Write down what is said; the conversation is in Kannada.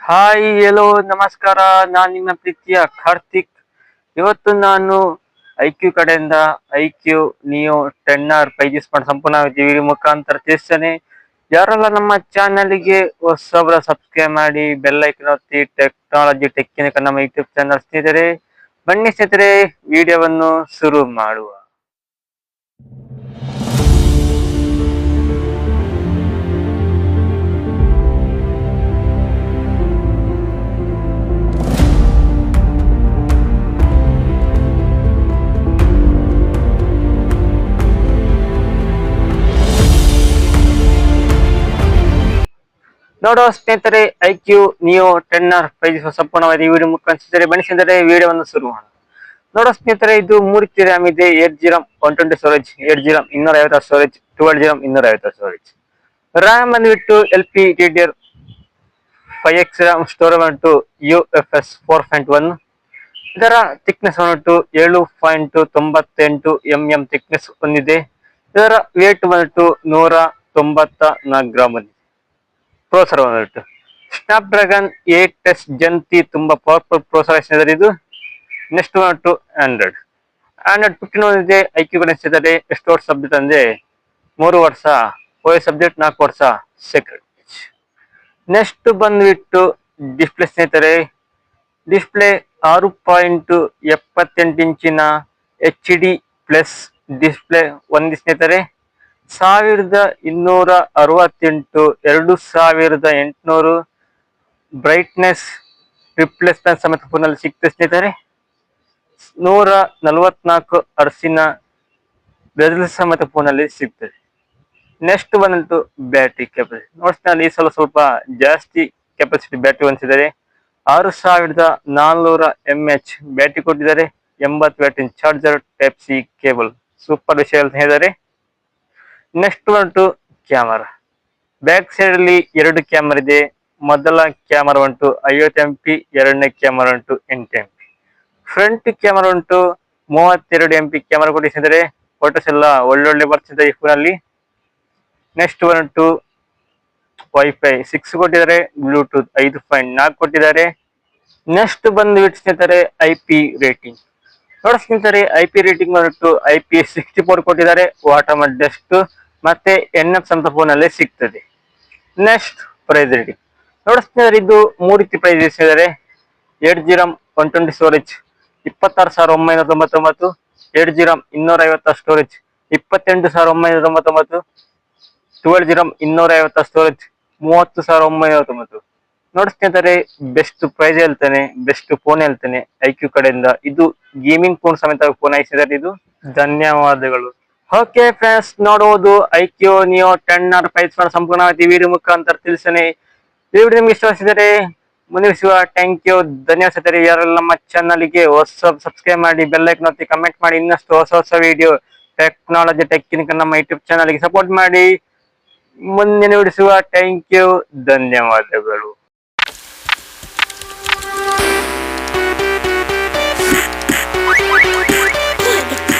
ಹಾಯ್ ಎಲ್ಲೋ ನಮಸ್ಕಾರ. ನಾನು ನಿಮ್ಮ ಪ್ರೀತಿಯ ಕಾರ್ತಿಕ್. ಇವತ್ತು ನಾನು ಐಕ್ಯೂ ಕಡೆಯಿಂದ ಐಕ್ಯೂ ನಿಯೋ 10R ಪೈಜಿಸ್ ಮಾಡಿ ಸಂಪೂರ್ಣ ವಿಡಿಯೋ ಮುಖಾಂತರ ತಿಳಿಸ್ತೇನೆ. ಯಾರೆಲ್ಲ ನಮ್ಮ ಚಾನಲ್ಗೆ ಹೊಸಬ್ರ ಸಬ್ಸ್ಕ್ರೈಬ್ ಮಾಡಿ ಬೆಲ್ ಐಕನ್ ಒತ್ತಿ ಟೆಕ್ನಾಲಜಿ ಟೆಕ್ನಿಕ್ ನಮ್ಮ ಯೂಟ್ಯೂಬ್ ಚಾನಲ್ ಸ್ನೇಹಿತರೆ. ಬನ್ನಿ ಸ್ನೇಹಿತರೆ, ವಿಡಿಯೋವನ್ನು ಶುರು ಮಾಡುವ. ನೋಡುವ ಸ್ನೇಹಿತರೆ, ಐಕ್ಯೂ ನಿಯೋ 10R ಪ್ರೈಸ್ ಸಂಪೂರ್ಣವಾದ ವಿಡಿಯೋ ಮುಖಾಂತರ ಬನ್ನಿ ಸ್ನೇಹಿತರೆ, ವಿಡಿಯೋವನ್ನು ಶುರು ಮಾಡೋಣ. ನೋಡುವ ಸ್ನೇಹಿತರೆ, ಇದು 3 RAM ಇದೆ. 8GB 120 storage, 8GB 250 storage, 12GB 250 storage. RAM ಬಂದ್ಬಿಟ್ಟು LPDDR 5X RAM, ಸ್ಟೋರೇಜ್ ಬಂದ್ಬಿಟ್ಟು UFS 4.1. ಇದರ ಥಿಕ್ನೆಸ್ ಬಂದ್ಬಿಟ್ಟು 7.98 mm ಥಿಕ್ನೆಸ್ ಹೊಂದಿದೆ. ಇದರ ವೇಟ್ ಬಂದ್ಬಿಟ್ಟು 194 ಗ್ರಾಮ್ ಬಂದಿದೆ. ಪ್ರೋಸೆಸರ್ ಬಂದ್ಬಿಟ್ಟು ಸ್ನ್ಯಾಪ್ ಡ್ರ್ಯಾಗನ್ 8S Gen 3 ತುಂಬಾ ಪವರ್ಫುಲ್ ಪ್ರೋಸೆಸರ್ ಇದು. ನೆಕ್ಸ್ಟ್ ಬಂದ್ಬಿಟ್ಟು ಆಂಡ್ರಾಯ್ಡ್ 15 ಬಂದಿದೆ. ಐಕ್ಯೂ ಕಡೆ ಸಿದರೆ ಎಷ್ಟು ವರ್ಷ ಸಬ್ಜೆಕ್ಟ್ ಅಂದ್ರೆ 3 ವರ್ಷ OS ಸಬ್ಜೆಕ್ಟ್, 4 ವರ್ಷ ಸೆಕ್ಯೂರಿಟಿ. ನೆಕ್ಸ್ಟ್ ಬಂದ್ಬಿಟ್ಟು ಡಿಸ್ಪ್ಲೇ ಸ್ನೇಹಿತರೆ, ಡಿಸ್ಪ್ಲೇ 6.78 ಇಂಚಿನ HD ಪ್ಲಸ್ ಡಿಸ್ಪ್ಲೇ ಒಂದು ಸ್ನೇಹಿತರೆ. 1268 2800 ಬ್ರೈಟ್ನೆಸ್ ರಿಪ್ಲೇಸ್ಮೆಂಟ್ ಸಮೇತ ಫೋನಲ್ಲಿ ಸಿಗ್ತದೆ ಸ್ನೇಹಿತರೆ. 144 ಹರ್ಸಿನ ಬೆಜಲ್ ಸಮೇತ ಫೋನಲ್ಲಿ ಸಿಗ್ತದೆ. ನೆಕ್ಸ್ಟ್ ಬಂದ್ಬಿಟ್ಟು ಬ್ಯಾಟ್ರಿ ಕೆಪಾಸಿಟಿ ನೋಡ್ತೀನಿ, ಸ್ವಲ್ಪ ಜಾಸ್ತಿ ಕೆಪಾಸಿಟಿ ಬ್ಯಾಟ್ರಿ ಹೊಂದಿದ್ದಾರೆ. 6400 mAh ಬ್ಯಾಟ್ರಿ ಕೊಟ್ಟಿದ್ದಾರೆ. 80 ವ್ಯಾಟಿನ charger, type C cable, super ವಿಷಯ ಅಂತ ಹೇಳಿದ್ದಾರೆ. ನೆಕ್ಸ್ಟ್ ಬಂತು ಕ್ಯಾಮರಾ. ಬ್ಯಾಕ್ ಸೈಡ್ ಅಲ್ಲಿ 2 ಕ್ಯಾಮರಾ ಇದೆ. ಮೊದಲ ಕ್ಯಾಮರಾ ಉಂಟು 50 MP, ಎರಡನೇ ಕ್ಯಾಮರಾ ಉಂಟು 8 MP. ಫ್ರಂಟ್ ಕ್ಯಾಮರಾ ಉಂಟು 32 MP ಕ್ಯಾಮರಾ ಕೊಟ್ಟಿದ್ದಾರೆ. ಫೋಟೋಸ್ ಎಲ್ಲ ಒಳ್ಳೊಳ್ಳೆ ಬರ್ತಿದೆ ಈ ಫೋನಲ್ಲಿ. ನೆಕ್ಸ್ಟ್ ಬಂತು ವೈಫೈ 6 ಕೊಟ್ಟಿದ್ದಾರೆ, ಬ್ಲೂಟೂತ್ 5.4 ಕೊಟ್ಟಿದ್ದಾರೆ. ನೆಕ್ಸ್ಟ್ ಬಂದ್ಬಿಟ್ಟು ಸ್ನೇಹಿತರೆ IP ರೇಟಿಂಗ್ ನೋಡಿ ಸ್ನೇಹಿತರೆ, IP ರೇಟಿಂಗ್ ಬಂದ್ಬಿಟ್ಟು IP64 ಕೊಟ್ಟಿದ್ದಾರೆ. ವಾಟರ್ ಮಾರ್ಕ್ ಡಸ್ಟ್ ಮತ್ತೆ NF ಅಂತ ಫೋನ್ ಅಲ್ಲೇ ಸಿಗ್ತದೆ. ನೆಕ್ಸ್ಟ್ ಪ್ರೈಸ್ ರೇಟಿಂಗ್ ನೋಡಿ ಸ್ನೇಹಿತರೆ, ಇದು 3 ರೀತಿ ಪ್ರೈಸ್ ಇದ್ದಾರೆ. 8GB 120 storage 26,999, 8GB 250 storage 28,999, 12GB 250 storage 30,999. ನೋಡಿ ಸ್ನೇಹಿತರೆ, ಬೆಸ್ಟ್ ಪ್ರೈಸ್ ಹೇಳ್ತಾನೆ, ಬೆಸ್ಟ್ ಫೋನ್ ಹೇಳ್ತಾನೆ ಐಕ್ಯೂ ಕಡೆಯಿಂದ. ಇದು ಗೇಮಿಂಗ್ ಫೋನ್ ಸಮೇತ ಫೋನ್ ಆಯ್ತಿದ್ದಾರೆ ಇದು. ಧನ್ಯವಾದಗಳು. ಓಕೆ ಫ್ರೆಂಡ್ಸ್, ನೋಡುವುದು ಐಕ್ಯೂ ನಿಯೋ 10R ಪ್ರೈಸ್ ಸಂಪೂರ್ಣವಾಗಿ ವಿಡಿಯೋ ಮುಖಾಂತರ ತಿಳಿಸೇನೆ. ಈ ವಿಡಿಯೋ ನಿಮ್ಗೆ ಇಷ್ಟವಾದರೆ ಮುಂದುವರಿಸುವ. ಥ್ಯಾಂಕ್ ಯು, ಧನ್ಯವಾದ. ಯಾರೆಲ್ಲ ನಮ್ಮ ಚಾನಲ್ಗೆ ಹೊಸ ಸಬ್ಸ್ಕ್ರೈಬ್ ಮಾಡಿ, ಬೆಲ್ ಐಕಾನ್ ಒತ್ತಿ, ಕಮೆಂಟ್ ಮಾಡಿ. ಇನ್ನಷ್ಟು ಹೊಸ ವಿಡಿಯೋ ಟೆಕ್ನಾಲಜಿ ಟೆಕ್ನಿಕ್ ನಮ್ಮ ಯೂಟ್ಯೂಬ್ ಚಾನಲ್ಗೆ ಸಪೋರ್ಟ್ ಮಾಡಿ ಮುಂದಿನ ವಿಡಿಸುವ. ಥ್ಯಾಂಕ್ ಯು, ಧನ್ಯವಾದಗಳು.